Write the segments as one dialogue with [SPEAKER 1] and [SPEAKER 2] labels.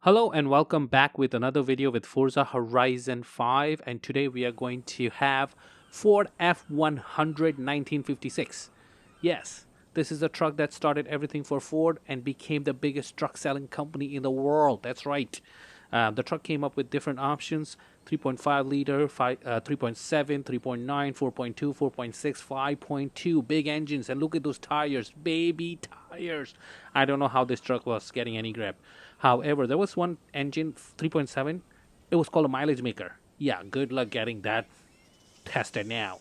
[SPEAKER 1] Hello and welcome back with another video with Forza Horizon 5, and today we are going to have Ford F100 1956. Yes, this is a truck that started everything for Ford and became the biggest truck selling company in the world. That's right. The truck came up with different options: 3.5 liter, 3.7, 3.9, 4.2, 4.6, 5.2, big engines, and look at those tires, baby tires. I don't know how this truck was getting any grip. However, there was one engine, 3.7. It was called a mileage maker. Yeah, good luck getting that tested now.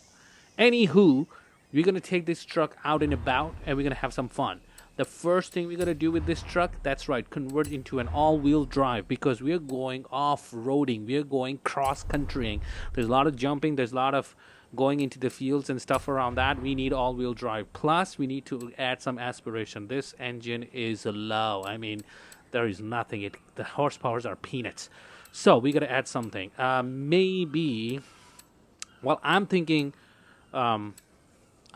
[SPEAKER 1] Anywho, we're going to take this truck out and about and we're going to have some fun. The first thing we're going to do with this truck, that's right, convert into an all-wheel drive, because we're going off-roading. We're going cross-countrying. There's a lot of jumping. There's a lot of going into the fields and stuff around that. We need all-wheel drive. Plus, we need to add some aspiration. This engine is low. I mean, there is nothing. The horsepowers are peanuts. So we got to add something. Maybe, well, I'm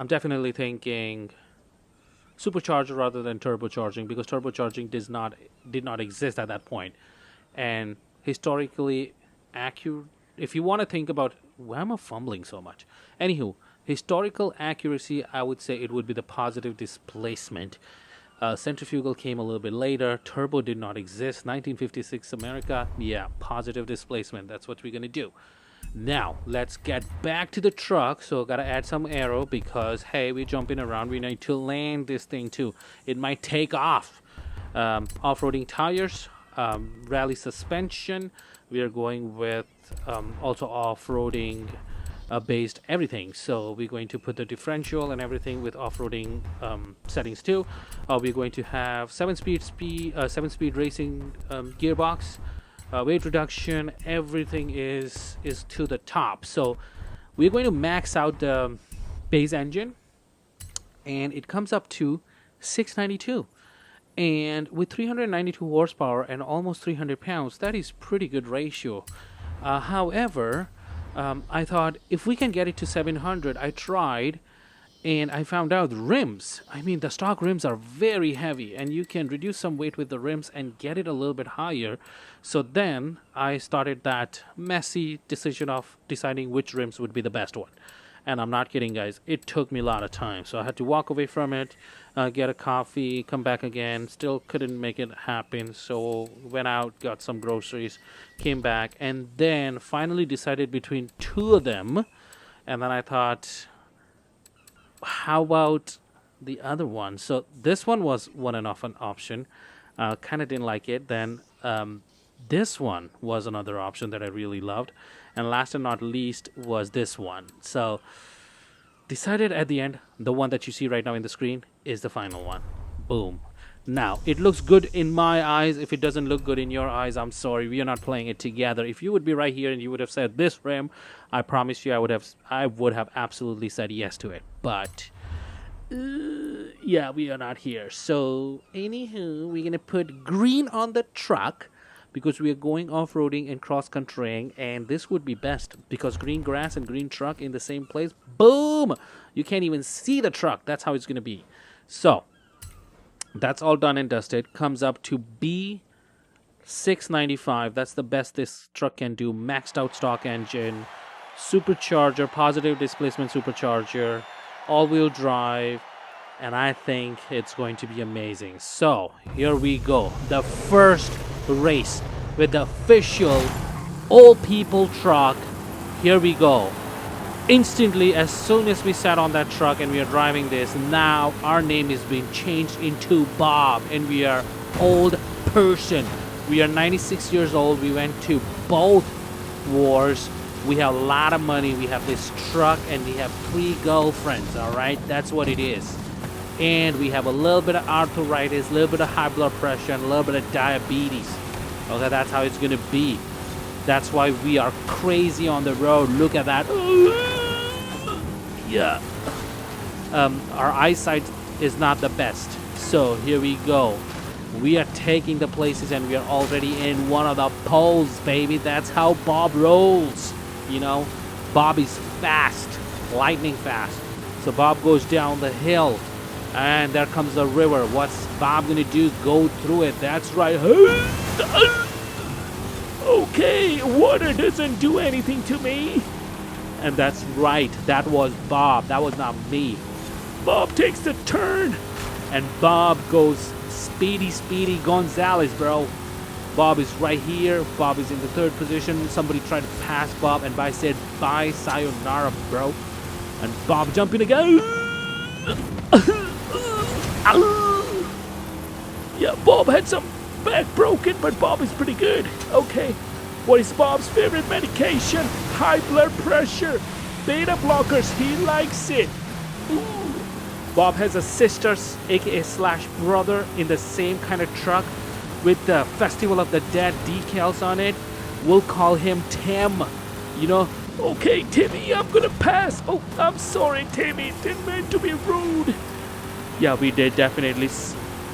[SPEAKER 1] definitely thinking supercharger rather than turbocharging, because turbocharging did not exist at that point. And historically accurate, if you want to think about, why am I fumbling so much? Anywho, historical accuracy, I would say it would be the positive displacement. Centrifugal came a little bit later. Turbo did not exist. 1956 America, yeah, positive displacement. That's what we're going to do. Now, let's get back to the truck. So, got to add some aero because, hey, we're jumping around. We need to land this thing too. It might take off. Off-roading tires, rally suspension. We are going with also off-roading based everything. So we're going to put the differential and everything with off-roading settings too. We're going to have 7-speed racing gearbox, weight reduction. Everything is to the top. So we're going to max out the base engine, and it comes up to 692. And with 392 horsepower and almost 300 pounds, that is pretty good ratio. However, I thought if we can get it to 700, I tried and I found out rims. I mean, the stock rims are very heavy and you can reduce some weight with the rims and get it a little bit higher. So then I started that messy decision of deciding which rims would be the best one. And I'm not kidding, guys. It took me a lot of time. So I had to walk away from it, get a coffee, come back again. Still couldn't make it happen. So went out, got some groceries, came back, and then finally decided between two of them. And then I thought, how about the other one? So this one was one and off an option. Kind of didn't like it. Then this one was another option that I really loved. And last and not least was this one. So decided at the end, the one that you see right now in the screen is the final one. Boom. Now, it looks good in my eyes. If it doesn't look good in your eyes, I'm sorry. We are not playing it together. If you would be right here and you would have said this rim, I promise you I would have absolutely said yes to it. But yeah, we are not here. So anywho, we're going to put green on the truck, because we are going off-roading and cross-countrying, and this would be best because green grass and green truck in the same place. Boom! You can't even see the truck. That's how it's going to be. So that's all done and dusted. Comes up to B695. That's the best this truck can do. Maxed out stock engine, supercharger, positive displacement supercharger, all-wheel drive, and I think it's going to be amazing. So here we go. The first race with the official old people truck. Here we go. Instantly, as soon as we sat on that truck and we are driving this, now our name is being changed into Bob, and we are old person. We are 96 years old. We went to both wars. We have a lot of money. We have this truck and we have 3 girlfriends. All right, that's what it is. And we have a little bit of arthritis, a little bit of high blood pressure, and a little bit of diabetes. Okay, that's how it's going to be. That's why we are crazy on the road. Look at that. Yeah. Our eyesight is not the best. So here we go. We are taking the places and we are already in one of the poles, baby. That's how Bob rolls. You know, Bob is fast, lightning fast. So Bob goes down the hill. And there comes the river. What's Bob gonna do? Go through it. That's right. Okay, water doesn't do anything to me. And that's right, that was Bob, that was not me. Bob takes the turn, and Bob goes speedy Gonzalez, bro. Bob is right here. Bob is in the third position. Somebody tried to pass Bob, and I said, bye, sayonara, bro. And Bob jumping again. Yeah, Bob had some back broken, but Bob is pretty good. Okay, what is Bob's favorite medication? High blood pressure. Beta blockers, he likes it. Ooh. Bob has a sister, aka slash brother, in the same kind of truck with the Festival of the Dead decals on it. We'll call him Tim. You know, okay, Timmy, I'm gonna pass. Oh, I'm sorry, Timmy. Didn't mean to be rude. Yeah, we did definitely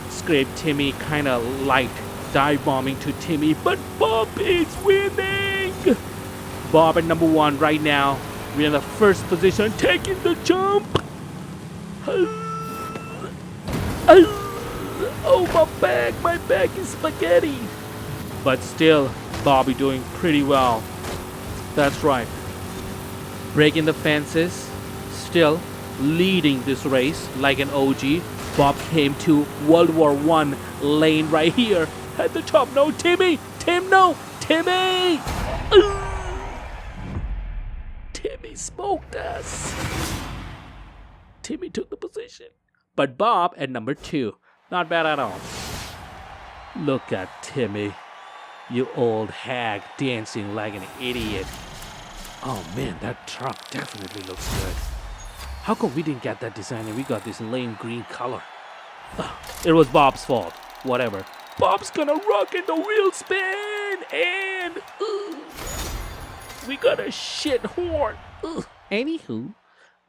[SPEAKER 1] scrape Timmy kind of light, dive bombing to Timmy, but Bob is winning. Bob at number 1 right now. We're in the first position, taking the jump. Oh, my back is spaghetti. But still, Bobby doing pretty well. That's right. Breaking the fences, still leading this race like an OG. Bob came to World War I lane right here at the top. No, Timmy! Tim, no! Timmy! Timmy smoked us. Timmy took the position. But Bob at number 2. Not bad at all. Look at Timmy. You old hag dancing like an idiot. Oh man, that truck definitely looks good. How come we didn't get that design and we got this lame green color? It was Bob's fault. Whatever. Bob's gonna rock in the wheel spin and we got a shit horn. Anywho,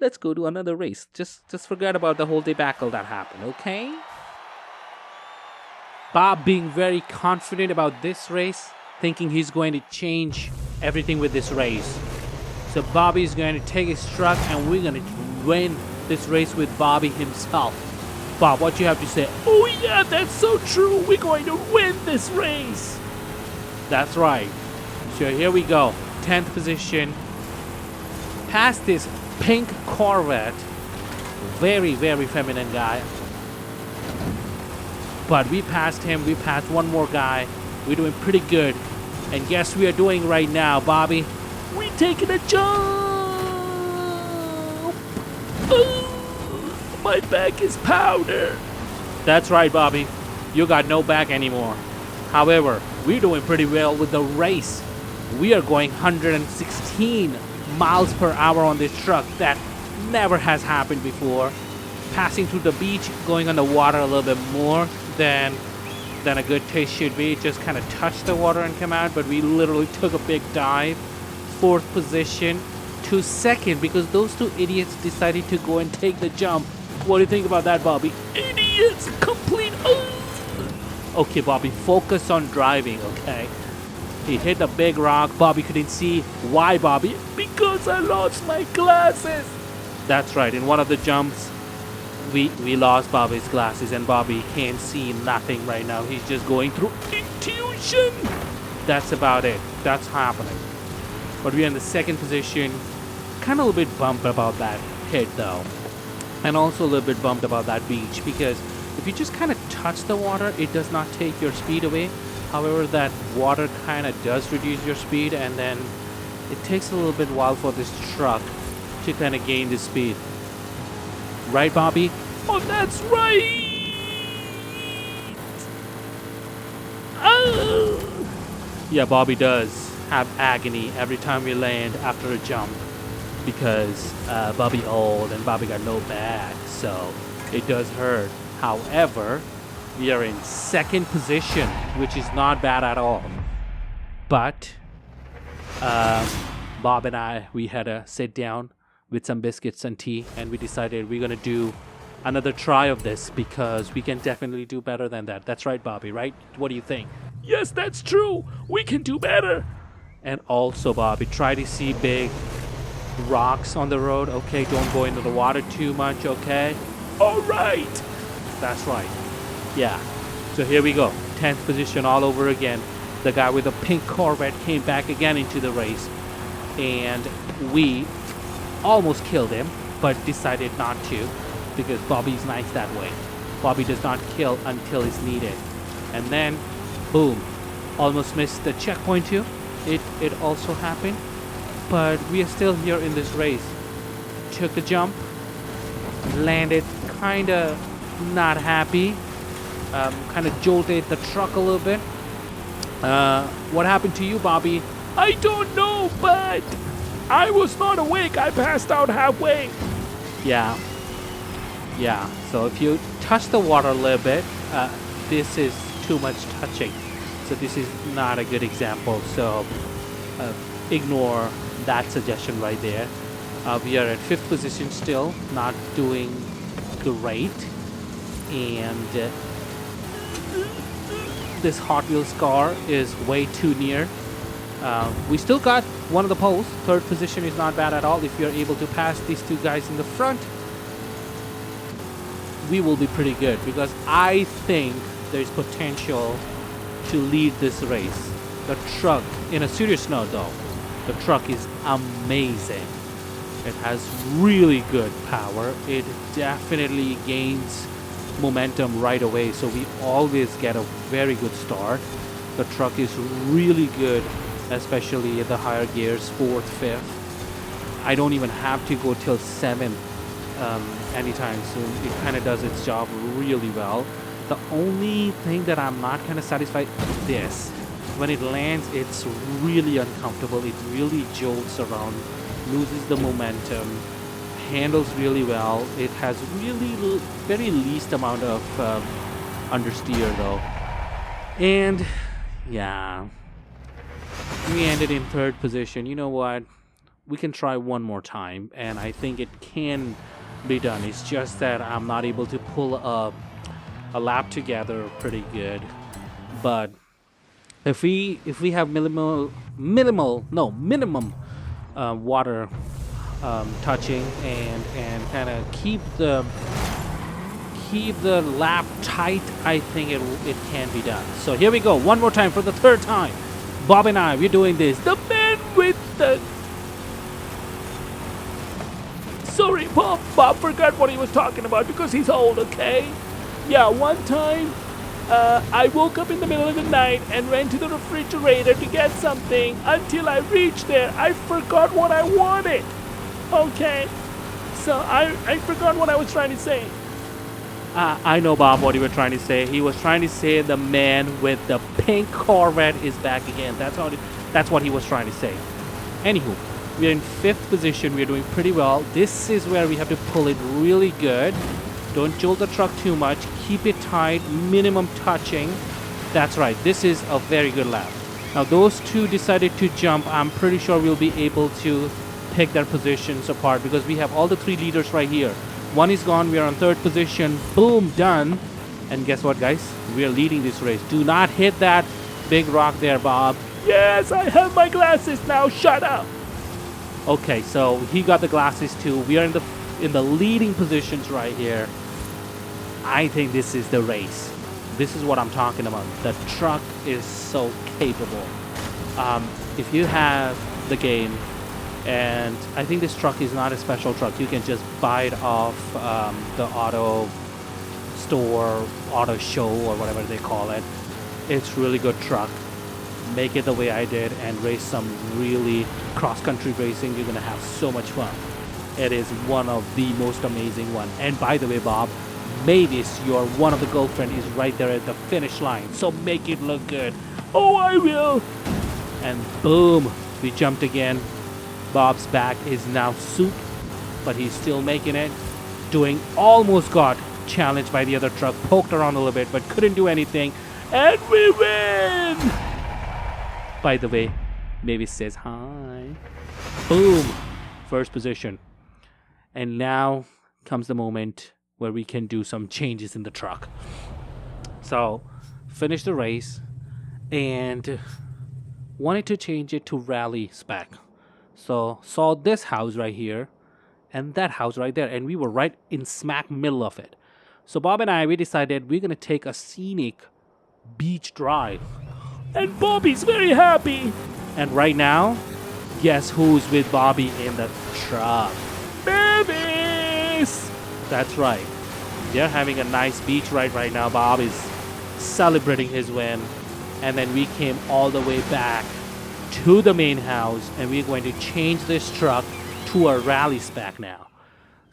[SPEAKER 1] let's go to another race. Just forget about the whole debacle that happened, okay? Bob being very confident about this race, thinking he's going to change everything with this race. So Bobby's going to take his truck and we're going to win this race with Bobby himself. Bob, what you have to say? Oh yeah, that's so true. We're going to win this race. That's right. So here we go. 10th position. Past this pink Corvette. Very feminine guy. But we passed him. We passed one more guy. We're doing pretty good. And guess we are doing right now, Bobby? We taking a jump. My back is powder. That's right, Bobby. You got no back anymore. However, we're doing pretty well with the race. We are going 116 miles per hour on this truck. That never has happened before. Passing through the beach, going on the water a little bit more than a good taste should be. Just kind of touched the water and come out, but we literally took a big dive. 4th position to 2nd because those two idiots decided to go and take the jump. What do you think about that, Bobby? Idiots! Complete. Okay, Bobby, focus on driving, okay? He hit a big rock. Bobby couldn't see. Why, Bobby? Because I lost my glasses. That's right. In one of the jumps, we lost Bobby's glasses, and Bobby can't see nothing right now. He's just going through intuition. That's about it. That's happening. But we're in the 2nd position. Kind of a little bit bummed about that hit, though. And also a little bit bummed about that beach, because if you just kind of touch the water, it does not take your speed away. However, that water kind of does reduce your speed, and then it takes a little bit while for this truck to kind of gain the speed. Right, Bobby? Oh, that's right! Oh! Yeah, Bobby does have agony every time we land after a jump, because Bobby old and Bobby got no back, so it does hurt. However, we are in 2nd position, which is not bad at all. But Bob and I, we had a sit down with some biscuits and tea, and we decided we're gonna do another try of this because we can definitely do better than that. That's right, Bobby, right? What do you think? Yes, that's true. We can do better. And also, Bobby, try to see big rocks on the road. Okay, don't go into the water too much, okay? All right. That's right. Yeah. So here we go. 10th position all over again. The guy with the pink Corvette came back again into the race, and we almost killed him, but decided not to because Bobby's nice that way. Bobby does not kill until it's needed. And then, boom, almost missed the checkpoint too. It also happened, but we are still here in this race. Took the jump, landed kinda not happy, kinda jolted the truck a little bit. What happened to you, Bobby? I don't know, but I was not awake. I passed out halfway. Yeah. So if you touch the water a little bit, this is too much touching. So this is not a good example. So ignore that suggestion right there. We are at 5th position still, not doing great. And this Hot Wheels car is way too near. We still got one of the poles. 3rd position is not bad at all. If you're able to pass these two guys in the front, we will be pretty good, because I think there's potential to lead this race. The truck, in a serious note though, the truck is amazing. It has really good power. It definitely gains momentum right away, so we always get a very good start. The truck is really good, especially in the higher gears, 4th, 5th. I don't even have to go till 7th anytime soon. It kind of does its job really well. The only thing that I'm not kind of satisfied with this, when it lands, it's really uncomfortable. It really jolts around, loses the momentum, handles really well. It has really very least amount of understeer though. And yeah, we ended in 3rd position. You know what? We can try one more time, and I think it can be done. It's just that I'm not able to pull a lap together pretty good. But if we have minimum water touching and kind of keep the lap tight, I think it can be done. So here we go, one more time for the 3rd time. Bob and I, we're doing this. The man with the... Sorry, Bob forgot what he was talking about because he's old, okay? Yeah, one time, I woke up in the middle of the night and went to the refrigerator to get something. Until I reached there, I forgot what I wanted. Okay, so I forgot what I was trying to say. I know, Bob, what you were trying to say. He was trying to say the man with the pink Corvette is back again. That's what he was trying to say. Anywho, we're in 5th position. We're doing pretty well. This is where we have to pull it really good. Don't jolt the truck too much. Keep it tight. Minimum touching. That's right. This is a very good lap. Now, those two decided to jump. I'm pretty sure we'll be able to pick their positions apart because we have all the 3 leaders right here. One is gone. We are on 3rd position. Boom, done. And guess what, guys? We are leading this race. Do not hit that big rock there, Bob. Yes, I have my glasses now. Shut up. Okay, so he got the glasses too. We are in the leading positions right here. I think this is the race. This is what I'm talking about. The truck is so capable. If you have the game, and I think this truck is not a special truck. You can just buy it off the auto store, auto show, or whatever they call it. It's really good truck. Make it the way I did and race some really cross-country racing. You're gonna have so much fun. It is one of the most amazing one. And by the way, Bob, Mavis, your one of the girlfriend, is right there at the finish line. So make it look good. Oh, I will. And boom, we jumped again. Bob's back is now soup, but he's still making it. Almost got challenged by the other truck. Poked around a little bit, but couldn't do anything. And we win! By the way, Mavis says hi. Boom! 1st position. And now comes the moment where we can do some changes in the truck. So, finish the race and wanted to change it to rally spec. So, saw this house right here and that house right there, and we were right in smack middle of it. So Bob and I, we decided we're going to take a scenic beach drive And Bobby's very happy. And right now, guess who's with Bobby in the truck? Babies! That's right. They're having a nice beach ride right now. Bob is celebrating his win. And then we came all the way back to the main house, and we're going to change this truck to a rally spec now.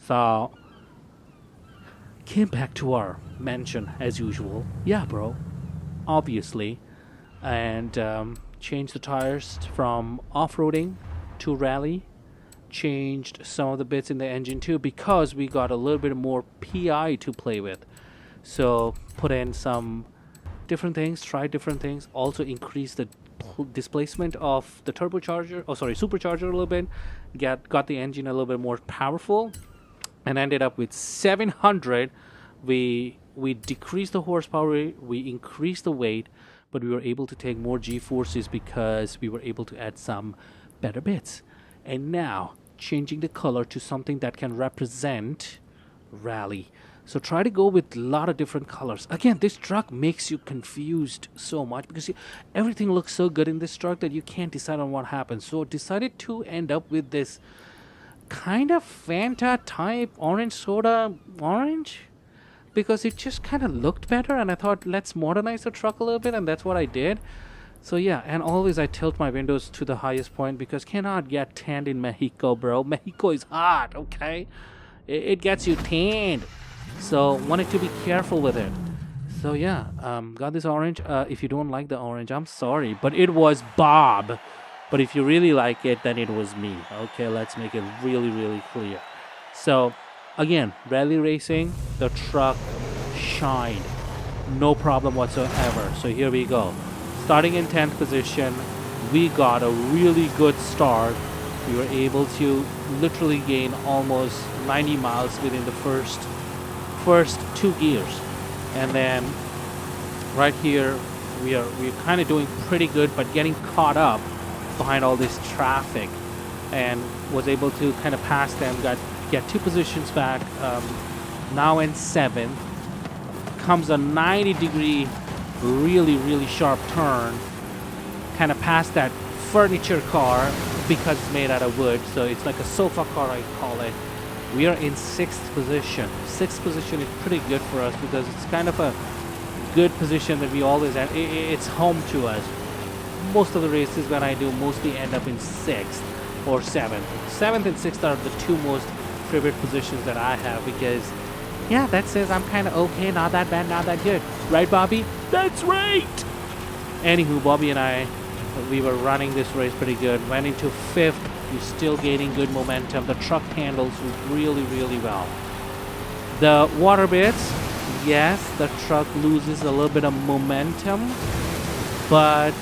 [SPEAKER 1] So, came back to our mansion as usual. Yeah, bro. Obviously. And changed the tires from off-roading to rally. Changed some of the bits in the engine too, because we got a little bit more PI to play with. So put in some different things, tried different things, also increased the displacement of the supercharger a little bit, got the engine a little bit more powerful, and ended up with 700. We decreased the horsepower, we increased the weight, but we were able to take more G-forces because we were able to add some better bits. And now changing the color to something that can represent rally. So try to go with a lot of different colors. Again, this truck makes you confused so much because everything looks so good in this truck that you can't decide on what happens. So decided to end up with this kind of Fanta type orange soda orange, because it just kind of looked better, and I thought let's modernize the truck a little bit, and that's what I did. So yeah, and always I tilt my windows to the highest point because cannot get tanned in Mexico, bro. Mexico is hot, okay? It gets you tanned. So wanted to be careful with it. So yeah, got this orange. If you don't like the orange, I'm sorry, but it was Bob. But if you really like it, then it was me. Okay, let's make it really, really clear. So again, rally racing, the truck shined. No problem whatsoever. So here we go. Starting in 10th position, we got a really good start. We were able to literally gain almost 90 miles within the first 2 gears. And then right here, we're kind of doing pretty good, but getting caught up behind all this traffic, and was able to kind of pass them, get 2 positions back. Now in 7th, comes a 90-degree really, really sharp turn, kind of past that furniture car because it's made out of wood, so it's like a sofa car, I call it. We are in 6th position. 6th position is pretty good for us because it's kind of a good position that we always have. It's home to us. Most of the races when I do mostly end up in 6th or 7th. 7th and 6th are the 2 most favorite positions that I have because, yeah, that says I'm kind of okay, not that bad, not that good. Right, Bobby? That's right! Anywho, Bobby and I, we were running this race pretty good. Went into 5th. We're still gaining good momentum. The truck handles really, really well. The water bits, yes, the truck loses a little bit of momentum, but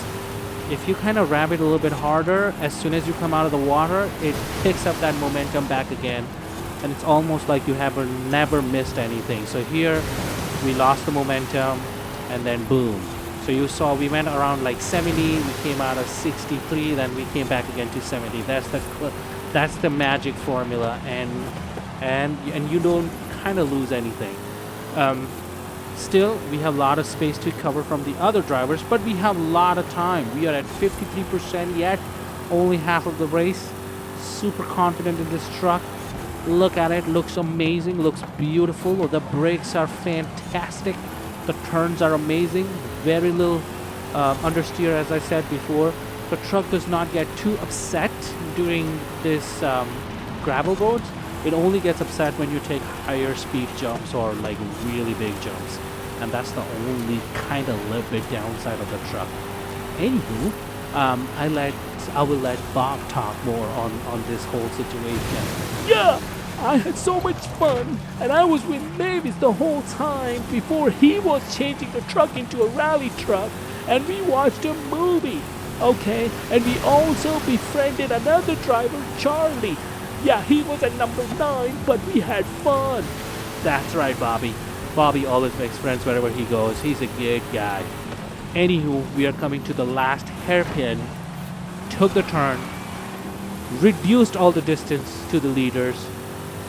[SPEAKER 1] if you kind of ram it a little bit harder, as soon as you come out of the water, it picks up that momentum back again, and it's almost like you have never missed anything. So here, we lost the momentum, and then boom. So you saw we went around like 70, we came out of 63, then we came back again to 70. That's the magic formula, and you don't kind of lose anything. Still, we have a lot of space to cover from the other drivers, but we have a lot of time. We are at 53% yet, only half of the race. Super confident in this truck. Look at it, looks amazing, looks beautiful. The brakes are fantastic. The turns are amazing. Very little understeer, as I said before. The truck does not get too upset during this gravel roads. It only gets upset when you take higher speed jumps or like really big jumps. And that's the only kind of little bit downside of the truck. Anywho, I will let Bob talk more on this whole situation. Yeah, I had so much fun, and I was with Mavis the whole time before he was changing the truck into a rally truck, and we watched a movie, okay? And we also befriended another driver, Charlie. Yeah, he was at number 9, but we had fun. That's right, Bobby. Bobby always makes friends wherever he goes. He's a good guy. Anywho, we are coming to the last hairpin. Took the turn. Reduced all the distance to the leaders.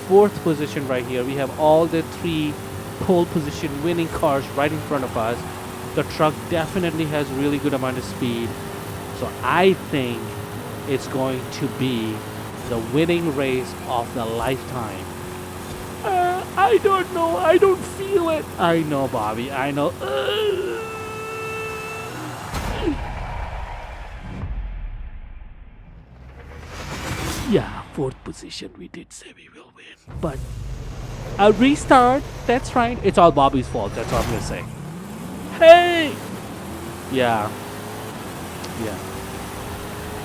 [SPEAKER 1] 4th position right here. We have all the 3 pole position winning cars right in front of us. The truck definitely has really good amount of speed. So I think it's going to be the winning race of the lifetime. I don't know. I don't feel it. I know, Bobby. I know. Yeah, fourth position. We did say we will win. But a restart. That's right. It's all Bobby's fault. That's all I'm going to say. Hey! Yeah. Yeah.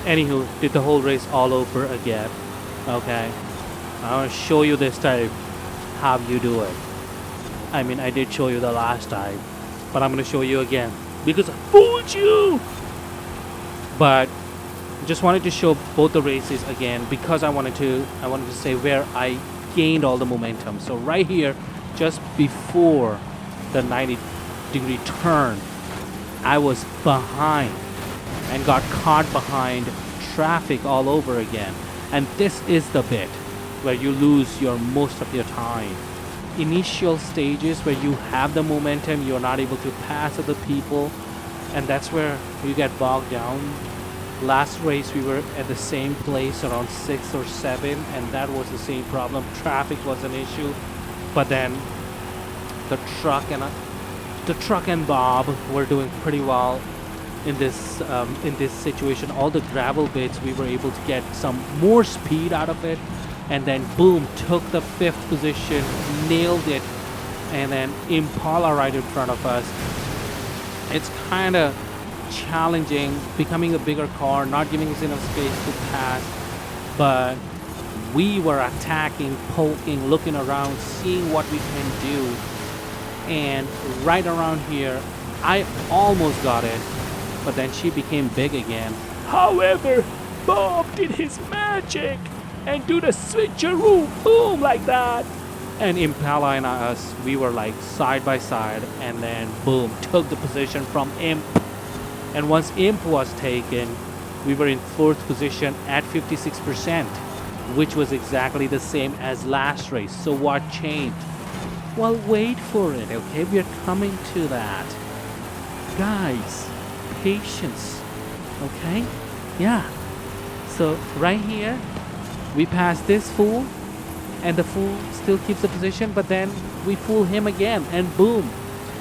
[SPEAKER 1] Anywho, did the whole race all over again. Okay. I want to show you this time how you do it. I mean, I did show you the last time, but I'm going to show you again because I fooled you. But just wanted to show both the races again because I wanted to say where I gained all the momentum. So right here, just before the 90-degree turn, I was behind and got caught behind traffic all over again. And this is the bit where you lose your most of your time. Initial stages where you have the momentum, you're not able to pass other people, and that's where you get bogged down. Last race we were at the same place around 6 or 7, and that was the same problem. Traffic was an issue, but then the truck and Bob were doing pretty well in this situation. All the gravel bits we were able to get some more speed out of it, and then boom, took the 5th position, nailed it, and then Impala right in front of us. It's kind of challenging, becoming a bigger car, not giving us enough space to pass, but we were attacking, poking, looking around, seeing what we can do, and right around here I almost got it, but then she became big again. However, Bob did his magic and do the switcheroo, boom, like that. And Impala and us, we were like side by side, and then boom, took the position from Imp. And once Imp was taken, we were in 4th position at 56%, which was exactly the same as last race. So what changed? Well, wait for it, okay? We are coming to that. Guys, patience, okay? Yeah. So right here, we pass this fool, and the fool still keeps the position, but then we fool him again, and boom,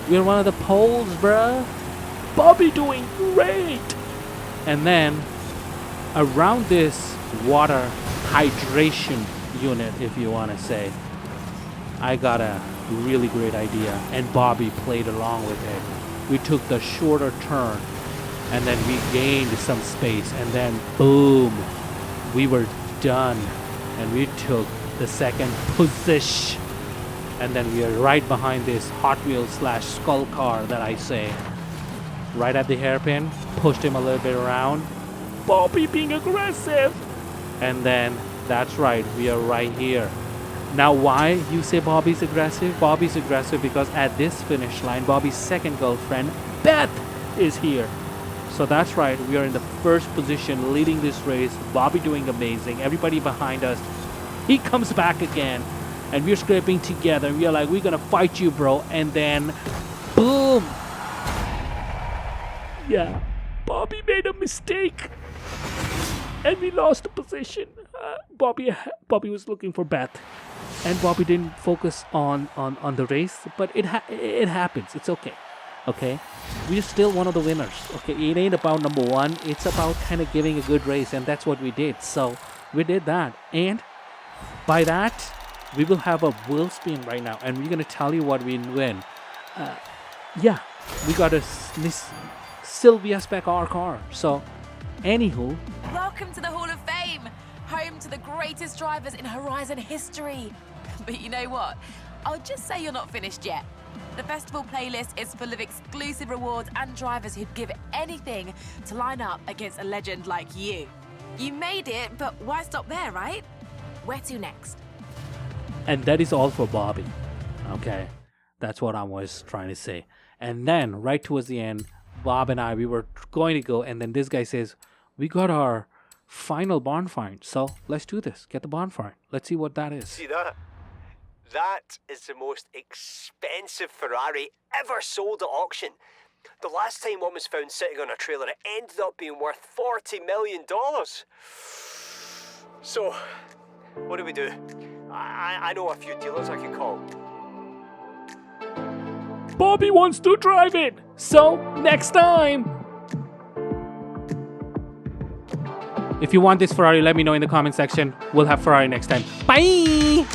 [SPEAKER 1] we're one of the poles, bruh. Bobby doing great. And then around this water hydration unit, if you want to say, I got a really great idea, and Bobby played along with it. We took the shorter turn, and then we gained some space, and then boom, we were done, and we took the 2nd position, and then we are right behind this Hot Wheels / skull car that I say. Right at the hairpin, pushed him a little bit around. Bobby being aggressive, and then that's right, we are right here. Now, why you say Bobby's aggressive? Bobby's aggressive because at this finish line, Bobby's 2nd girlfriend, Beth, is here. So that's right, we are in the 1st position, leading this race. Bobby doing amazing. Everybody behind us. He comes back again, and we're scraping together. We are like, we're gonna fight you, bro. And then, boom. Yeah, Bobby made a mistake, and we lost the position. Bobby was looking for Beth, and Bobby didn't focus on the race. But it happens. It's okay. Okay, we're still one of the winners. Okay, it ain't about number 1. It's about kind of giving a good race, and that's what we did. So we did that, and by that, we will have a wheel spin right now, and we're gonna tell you what we win. Yeah, we got a Miss Sylvia Spec R car. So, anywho,
[SPEAKER 2] welcome to the Hall of Fame, home to the greatest drivers in Horizon history. But you know what? I'll just say you're not finished yet. The festival playlist is full of exclusive rewards and drivers who'd give anything to line up against a legend like you. You made it, but why stop there, right? Where to next?
[SPEAKER 1] and that is all for Bobby. Okay, that's what I was trying to say. And then right towards the end, Bob and I, we were going to go, and then this guy says, we got our final barn find, so let's do this. Get the barn find. Let's see what that is.
[SPEAKER 3] See that? That is the most expensive Ferrari ever sold at auction. The last time one was found sitting on a trailer, it ended up being worth $40 million. So, what do we do? I know a few dealers I can call.
[SPEAKER 1] Bobby wants to drive it! So, next time! If you want this Ferrari, let me know in the comment section. We'll have Ferrari next time. Bye!